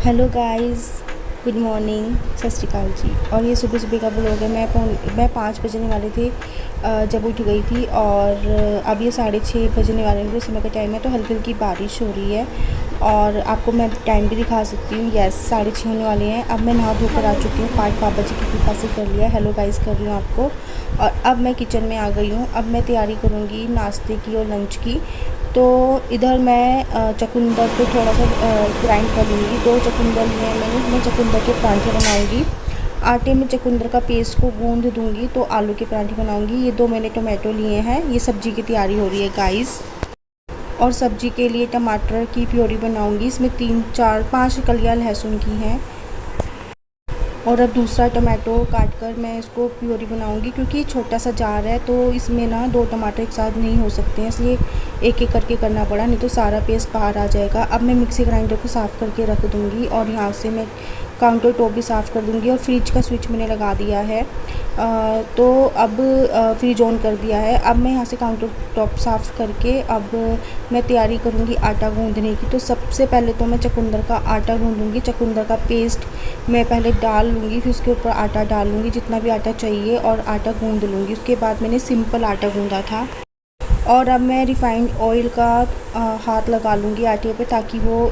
Hello guys, good morning, सत श्री अकाल जी। और ये सुबह सुबह का ब्लॉग है। मैं 5 बजने वाले थे जब उठ गई थी और अब ये 6:30 बजने वाले हैं। समय का टाइम है तो हल्की हल्की बारिश हो रही है और आपको मैं टाइम भी दिखा सकती हूँ। यस, 6:30 होने वाले हैं। अब मैं नहा धोकर आ चुकी हूँ, पाठ बाबा जी की कृपा से कर लिया। हेलो गाइस कर रही हूँ आपको। और अब मैं किचन में आ गई हूँ। अब मैं तैयारी करूँगी नाश्ते की और लंच की। तो इधर मैं चुकंदर को थोड़ा सा ग्राइंड कर लूँगी। 2 चुकंदर लिए हैं मैंने। मैं चुकंदर के परांठे बनाऊँगी। आटे में चुकंदर का पेस्ट को गूँध दूँगी तो आलू के परांठे बनाऊँगी। ये 2 मैंने टोमेटो लिए हैं। ये सब्ज़ी की तैयारी हो रही है गाइस। और सब्ज़ी के लिए टमाटर की प्योरी बनाऊँगी। इसमें 3 4 5 कलियाँ लहसुन की हैं। और अब दूसरा टमाटो काट कर मैं इसको प्योरी बनाऊंगी, क्योंकि छोटा सा जार है तो इसमें ना 2 टमाटर एक साथ नहीं हो सकते हैं, इसलिए एक एक करके करना पड़ा, नहीं तो सारा पेस्ट बाहर आ जाएगा। अब मैं मिक्सी ग्राइंडर को साफ़ करके रख दूंगी और यहाँ से मैं काउंटर टॉप भी साफ़ कर दूंगी। और फ्रिज का स्विच मैंने लगा दिया है, तो अब फ्रिज ऑन कर दिया है। अब मैं यहाँ से काउंटर टॉप साफ़ करके अब मैं तैयारी करूँगी आटा गूँधने की। तो सबसे पहले तो मैं चुकंदर का आटा गूँधूँगी। चुकंदर का पेस्ट मैं पहले डाल लूँगी, फिर उसके ऊपर आटा डाल लूँगी जितना भी आटा चाहिए और आटा गूँध लूँगी। उसके बाद मैंने सिंपल आटा गूँधा था। और अब मैं रिफ़ाइंड ऑयल का हाथ लगा लूँगी आटे पे, ताकि वो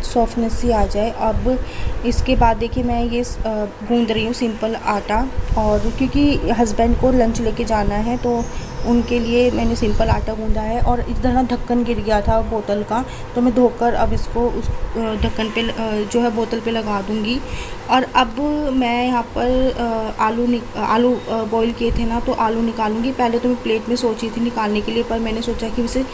सॉफ्टनेस सी आ जाए। अब इसके बाद देखिए मैं ये गूँध रही हूँ सिंपल आटा। और क्योंकि हस्बैंड को लंच लेके जाना है तो उनके लिए मैंने सिंपल आटा गूँधा है। और इधर ना ढक्कन गिर गया था बोतल का, तो मैं धोकर अब इसको उस ढक्कन पे जो है बोतल पे लगा दूँगी। और अब मैं यहाँ पर आलू बॉईल किए थे ना, तो आलू निकालूंगी। पहले तो मैं प्लेट में सोची थी निकालने के लिए, पर मैंने सोचा कि उसे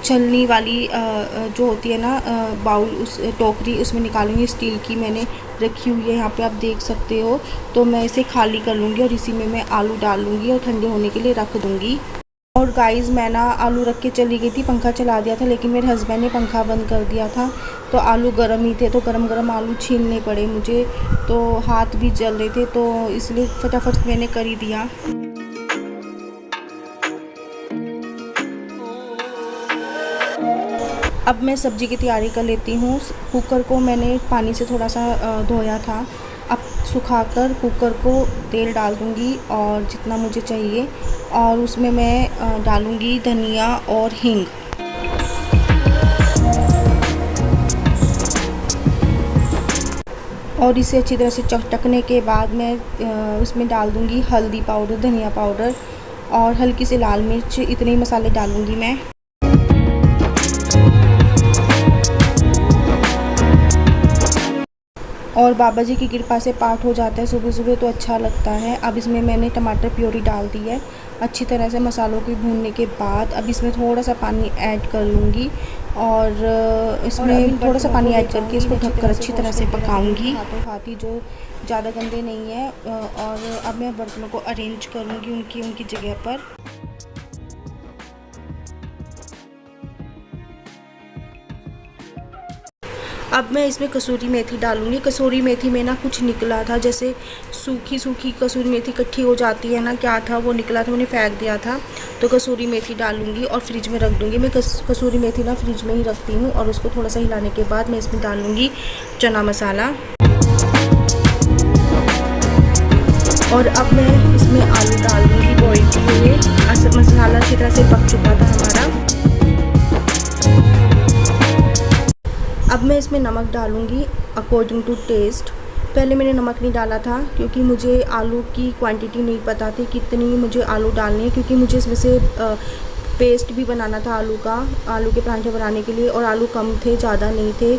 छलनी वाली जो होती है ना बाउल, उस टोकरी, उसमें निकालूंगी। स्टील की मैंने रखी हुई है, यहाँ पे आप देख सकते हो। तो मैं इसे खाली कर लूँगी और इसी में मैं आलू डाल लूँगी और ठंडे होने के लिए रख दूँगी। और गाइस मैं ना आलू रख के चली गई थी, पंखा चला दिया था, लेकिन मेरे हस्बैंड ने पंखा बंद कर दिया था। तो आलू गर्म ही थे, तो गरम गरम आलू छीलने पड़े मुझे, तो हाथ भी जल रहे थे, तो इसलिए फटाफट मैंने कर ही दिया। अब मैं सब्ज़ी की तैयारी कर लेती हूँ। कुकर को मैंने पानी से थोड़ा सा धोया था। अब सुखाकर कुकर को तेल डाल दूँगी और जितना मुझे चाहिए, और उसमें मैं डालूँगी धनिया और हींग। और इसे अच्छी तरह से चटकने के बाद मैं उसमें डाल दूँगी हल्दी पाउडर, धनिया पाउडर और हल्की सी लाल मिर्च। इतने ही मसाले डालूँगी मैं। और बाबा जी की कृपा से पाठ हो जाता है सुबह सुबह, तो अच्छा लगता है। अब इसमें मैंने टमाटर प्योरी डाल दी है। अच्छी तरह से मसालों को भूनने के बाद अब इसमें थोड़ा सा पानी ऐड कर लूँगी और इसमें थोड़ा सा पानी ऐड करके इसको ढककर अच्छी तरह से पकाऊंगी। हाथों हाथ ही जो ज़्यादा गंदे नहीं है। और अब मैं बर्तनों को अरेंज करूँगी उनकी जगह पर। अब मैं इसमें कसूरी मेथी डालूँगी। कसूरी मेथी में ना कुछ निकला था, जैसे सूखी सूखी कसूरी मेथी इकट्ठी हो जाती है ना, क्या था वो निकला था, मैंने फेंक दिया था। तो कसूरी मेथी डालूँगी और फ्रिज में रख दूँगी। मैं कसूरी मेथी ना फ्रिज में ही रखती हूँ। और उसको थोड़ा सा हिलाने के बाद मैं इसमें डालूँगी चना मसाला। और अब मैं इसमें आलू डाल दूँगी बॉईल किए हुए। मसाला अच्छी तरह से पक चुका था हमारा। अब मैं इसमें नमक डालूँगी अकॉर्डिंग टू टेस्ट। पहले मैंने नमक नहीं डाला था, क्योंकि मुझे आलू की क्वांटिटी नहीं पता थी कितनी मुझे आलू डालनी है, क्योंकि मुझे इसमें से पेस्ट भी बनाना था आलू का, आलू के परांठे बनाने के लिए। और आलू कम थे, ज़्यादा नहीं थे,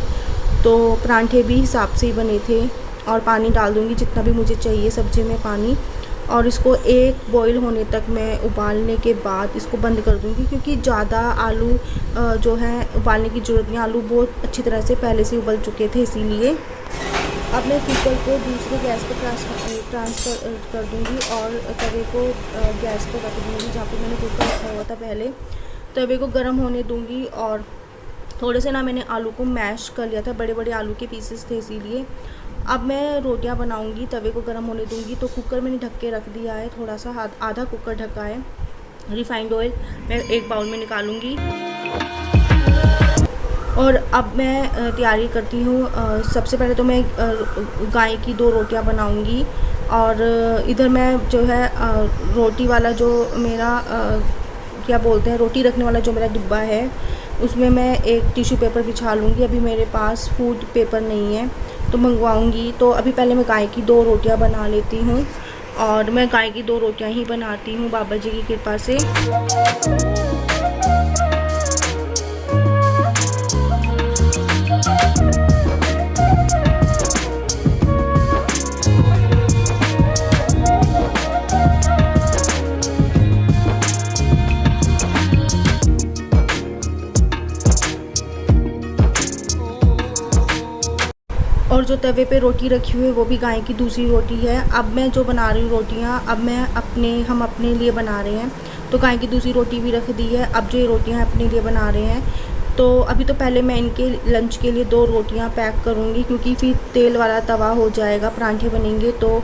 तो परांठे भी हिसाब से ही बने थे। और पानी डाल दूँगी जितना भी मुझे चाहिए सब्ज़ी में पानी। और इसको एक बॉईल होने तक मैं उबालने के बाद इसको बंद कर दूँगी, क्योंकि ज़्यादा आलू जो है उबालने की ज़रूरत नहीं। आलू बहुत अच्छी तरह से पहले से उबल चुके थे, इसीलिए। अब मैं कुकर को दूसरे गैस पर ट्रांसफ़र कर दूँगी और तवे को गैस पर रख दूँगी जहाँ पे मैंने कुकर रखा हुआ था पहले। तवे को गर्म होने दूँगी और थोड़े से ना मैंने आलू को मैश कर लिया था, बड़े बड़े आलू के पीसेस थे, इसीलिए। अब मैं रोटियां बनाऊंगी, तवे को गर्म होने दूंगी। तो कुकर मैंने ढक के रख दिया है, थोड़ा सा आधा कुकर ढका है। रिफाइंड ऑयल मैं एक बाउल में निकालूंगी और अब मैं तैयारी करती हूँ। सबसे पहले तो मैं गाय की 2 रोटियां बनाऊंगी। और इधर मैं जो है रोटी वाला जो मेरा क्या बोलते हैं, रोटी रखने वाला जो मेरा डिब्बा है, उसमें मैं एक टिश्यू पेपर बिछा लूँगी। अभी मेरे पास फूड पेपर नहीं है तो मंगवाऊँगी। तो अभी पहले मैं गाय की 2 रोटियां बना लेती हूँ। और मैं गाय की 2 रोटियां ही बनाती हूँ बाबा जी की कृपा से। और जो तवे पे रोटी रखी हुई है वो भी गाय की दूसरी रोटी है। अब मैं जो बना रही हूँ रोटियाँ, अब मैं हम अपने लिए बना रहे हैं। तो गाय की दूसरी रोटी भी रख दी है। अब जो ये रोटियाँ अपने लिए बना रहे हैं, तो अभी तो पहले मैं इनके लंच के लिए 2 रोटियाँ पैक करूँगी, क्योंकि फिर तेल वाला तवा हो जाएगा, परांठे बनेंगे। तो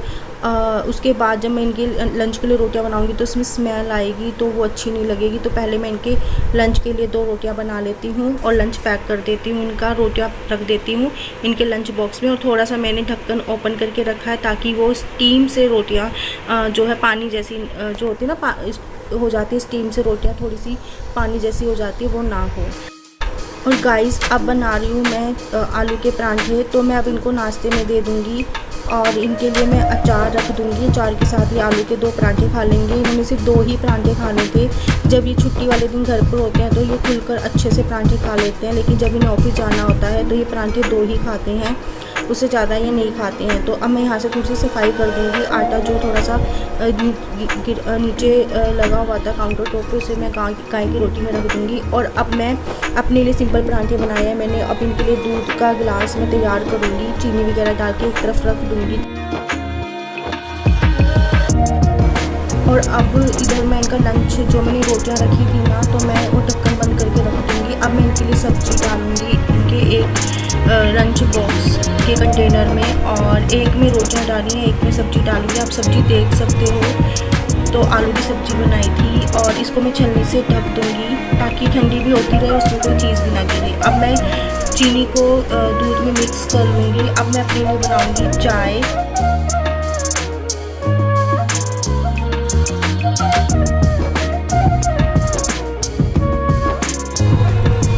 उसके बाद जब मैं इनके लंच के लिए रोटियां बनाऊंगी तो उसमें स्मेल आएगी, तो वो अच्छी नहीं लगेगी। तो पहले मैं इनके लंच के लिए 2 रोटियां बना लेती हूँ और लंच पैक कर देती हूँ। इनका रोटियां रख देती हूँ इनके लंच बॉक्स में। और थोड़ा सा मैंने ढक्कन ओपन करके रखा है, ताकि वो स्टीम से रोटियाँ जो है पानी जैसी जो होती है ना, हो जाती है स्टीम से रोटियाँ, थोड़ी सी पानी जैसी हो जाती है, वो ना हो। और गाइस, अब बना रही हूँ मैं आलू के परांठे। तो मैं अब इनको नाश्ते में दे दूँगी। और इनके लिए मैं अचार रख दूँगी। अचार के साथ ही आलू के 2 परांठे खा लेंगे। इन्होंने सिर्फ 2 ही परांठे खाने थे। जब ये छुट्टी वाले दिन घर पर होते हैं तो ये खुलकर अच्छे से परांठे खा लेते हैं, लेकिन जब इन्हें ऑफिस जाना होता है तो ये परांठे 2 ही खाते हैं, उससे ज़्यादा ये नहीं खाते हैं। तो अब मैं यहाँ से थोड़ी सी सफाई कर दूँगी। आटा जो थोड़ा सा नीचे लगा हुआ था काउंटर टॉप पे, उसे मैं गाय की रोटी में रख दूँगी। और अब मैं अपने लिए सिंपल परांठे बनाए हैं मैंने। अब इनके लिए दूध का गिलास मैं तैयार करूँगी, चीनी वगैरह डाल के एक तरफ रख दूँगी। और अब इधर मैं इनका लंच, जो मैंने रोटियां रखी थी ना, तो मैं वो ढक्कन बंद करके रख दूँगी। अब मैं इनके लिए सब्जी डालूँगी इनके एक लंच बॉक्स के कंटेनर में। और एक में रोटियां डाली हैं, एक में सब्जी डालूँगी। आप सब्जी देख सकते हो। तो आलू की सब्ज़ी बनाई थी और इसको मैं छन्नी से ढक दूँगी, ताकि ठंडी भी होती रहे, उसमें कोई चीज़ भी ना गिरे। अब मैं चीनी को दूध में मिक्स कर लूँगी। अब मैं अपने लिए बनाऊँगी चाय।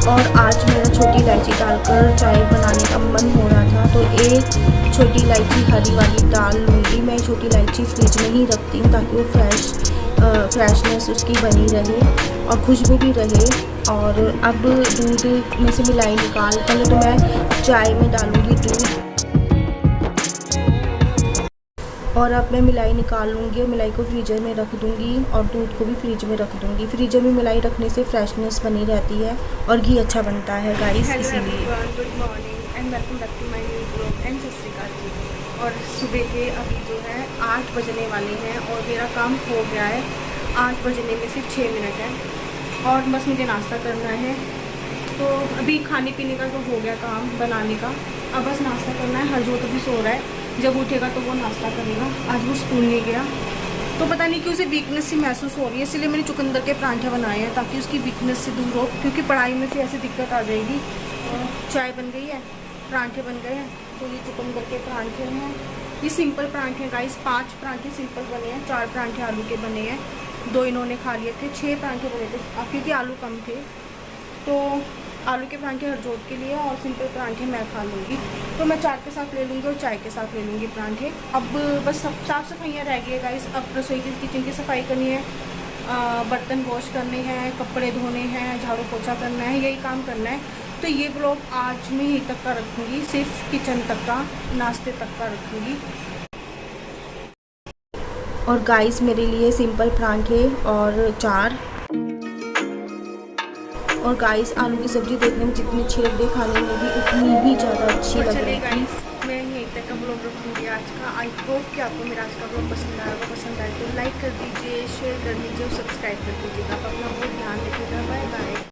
और आज मेरा छोटी इलायची डालकर चाय बनाने का मन हो रहा था, तो एक छोटी इलायची हरी वाली डाल लूँगी। मैं छोटी इलायची फ्रिज में ही रखती हूँ, ताकि वो फ्रेशनेस उसकी बनी रहे और खुशबू भी रहे। और अब दूध में से मिलाई निकाल, पहले तो मैं चाय में डालूँगी दूध। और अब मैं मिलाई निकाल लूँगी और मिलाई को फ्रीजर में रख दूँगी, और दूध को भी फ्रिज में रख दूँगी। फ्रीजर में मिलाई रखने से फ्रेशनेस बनी रहती है और घी अच्छा बनता है गाइस, इसीलिए। Good morning and welcome back to my new blog and Sat Sri अकाल जी। और सुबह के अभी जो है 8 बजने वाले हैं और मेरा काम हो गया है। 8 बजने में सिर्फ 6 मिनट है और बस मुझे नाश्ता करना है। तो अभी खाने पीने का तो हो गया काम बनाने का, अब बस नाश्ता करना है। हरजोत अभी सो रहा है, जब उठेगा तो वो नाश्ता करेगा। आज वो स्कूल नहीं गया, तो पता नहीं क्यों उसे वीकनेस सी महसूस हो रही है, इसलिए मैंने चुकंदर के परांठे बनाए हैं, ताकि उसकी वीकनेस से दूर हो, क्योंकि पढ़ाई में फिर ऐसी दिक्कत आ जाएगी। चाय बन गई है, परांठे बन गए हैं, तो ये चुकंदर के परांठे हैं। ये सिंपल परांठे हैं गाइस, 5 परांठे सिंपल बने हैं, 4 परांठे आलू के बने हैं, 2 इन्होंने खा लिए थे, 6 परांठे बने थे क्योंकि आलू कम थे। तो आलू के परांठे हरजोत के लिए और सिंपल परांठे मैं खा लूँगी। तो मैं चाट के साथ ले लूँगी और चाय के साथ ले लूँगी परांठे। अब बस साफ़ सफाइयाँ रह गई है गाइस। अब रसोई की किचन की सफाई करनी है, बर्तन वॉश करने हैं, कपड़े धोने हैं, झाड़ू पोछा करना है, यही काम करना है। तो ये व्लॉग आज मैं यहीं तक का रखूँगी, सिर्फ किचन तक का, नाश्ते तक का रखूँगी। और गाइस, मेरे लिए सिंपल परांठे और चार। और गाइस, आलू की सब्ज़ी देखने में जितनी अच्छी लग रही है, खाने में भी उतनी ही ज़्यादा अच्छी लग रही है। गाइस, मैं यहीं तक का ब्लॉग रखूँगी आज का। आई होप कि आपको मेरा आज का ब्लॉग पसंद आएगा। पसंद आए तो लाइक कर दीजिए, शेयर कर दीजिए और सब्सक्राइब कर दीजिएगा। आप अपना बहुत ध्यान रखिएगा। Bye bye.